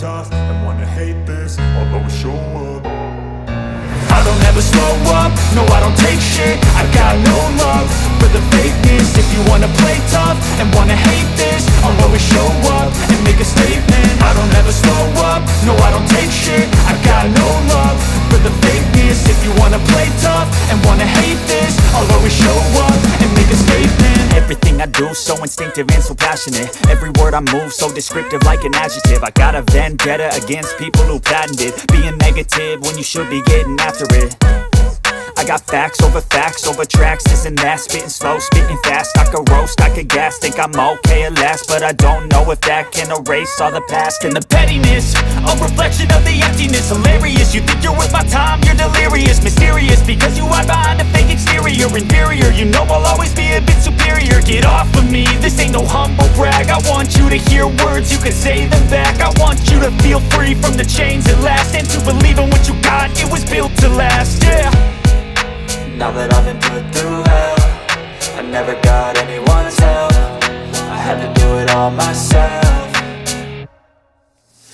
tough and wanna hate this, I'll always show up. I don't ever slow up, no I don't take shit. I got no love for the fakeness. If you wanna play tough and wanna hate this, I'll always show up and make a statement. I don't ever slow up, no I don't take shit. I got no love for the fakeness. If you wanna play tough and wanna hate this, I'll always show up and make a statement. Everything I do so instinctive and so passionate. Every word I move so descriptive like an adjective. I got a vendetta against people who patented being negative when you should be getting after it. I got facts over tracks, this and that. Spitting slow, spitting fast, I could roast, I could gas. Think I'm okay at last, but I don't know if that can erase all the past. And the pettiness, a reflection of the emptiness. Hilarious, you think you're worth my time, you're delirious. Mysterious, because you hide behind a fake exterior. Inferior, you know I'll always be a bit superior. Get off of me, this ain't no humble brag. I want you to hear words, you can say them back. I want you to feel free from the chains at last, and to believe in what you got, it was built to last, yeah. Now that I've been put through hell, I never got anyone's help. I had to do it all myself.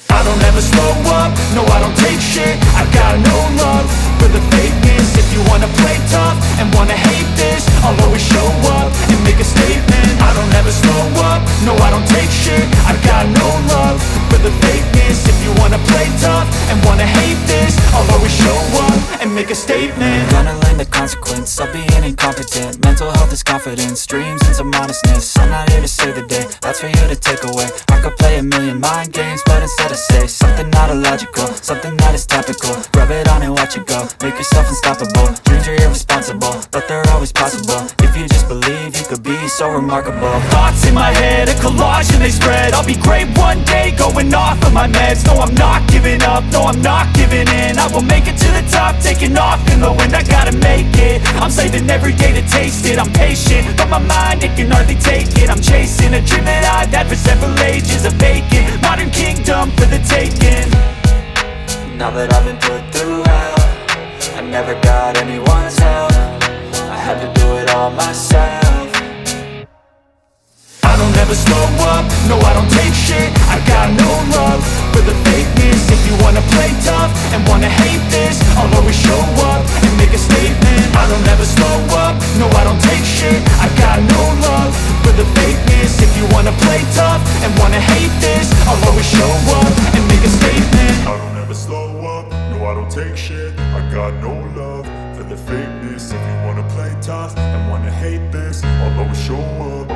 I don't ever slow up, no I don't take shit. I got no love for the fakeness. If you wanna play tough and wanna hate this, I'll always show up and make a statement. I don't ever slow up, no I don't take shit. I got no love for the fakeness. If you wanna play tough and wanna hate this, I'll always show up and make a statement. Gonna learn the consequence of being incompetent. Mental health is confidence, dreams and some honestness. I'm not here to save the day, that's for you to take away. I could play a million mind games, but instead I say something not illogical, something that is topical. Rub it on and watch it go, make yourself unstoppable. Dreams are irresponsible, but they're always possible. If you just believe, you could be so remarkable. Thoughts in my head, a collage and they spread. I'll be great one day, going off of my meds. No, I'm not giving up, no, I'm not giving in. I will make it to the top, taking off in the wind. I gotta make it, I'm saving every day to taste it. I'm patient, but my mind, it can hardly take it. I'm chasing a dream that I've had for several ages. A vacant, modern kingdom for the taking. Now that I've been put through hell, I never got anyone's help. I had to do it all myself. I don't ever slow up, no I don't take shit. I got no love for the fakeness. If you wanna play tough and wanna hate this, I'll always show up and make a statement. I don't ever slow up, no I don't take shit. I got no love for the fakeness. If you wanna play tough and wanna hate this, I'll always show up and make a statement. I don't ever slow up, no I don't take shit. I got no love for the fakeness. If you wanna play tough and wanna hate this, I'll always show up.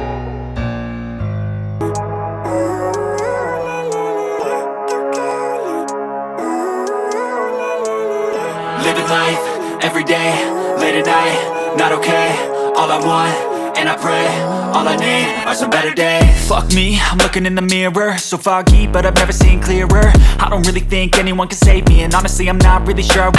Living life, every day, late at night, not okay. All I want, and I pray, all I need are some better days. Fuck me, I'm looking in the mirror, so foggy, but I've never seen clearer. I don't really think anyone can save me, and honestly I'm not really sure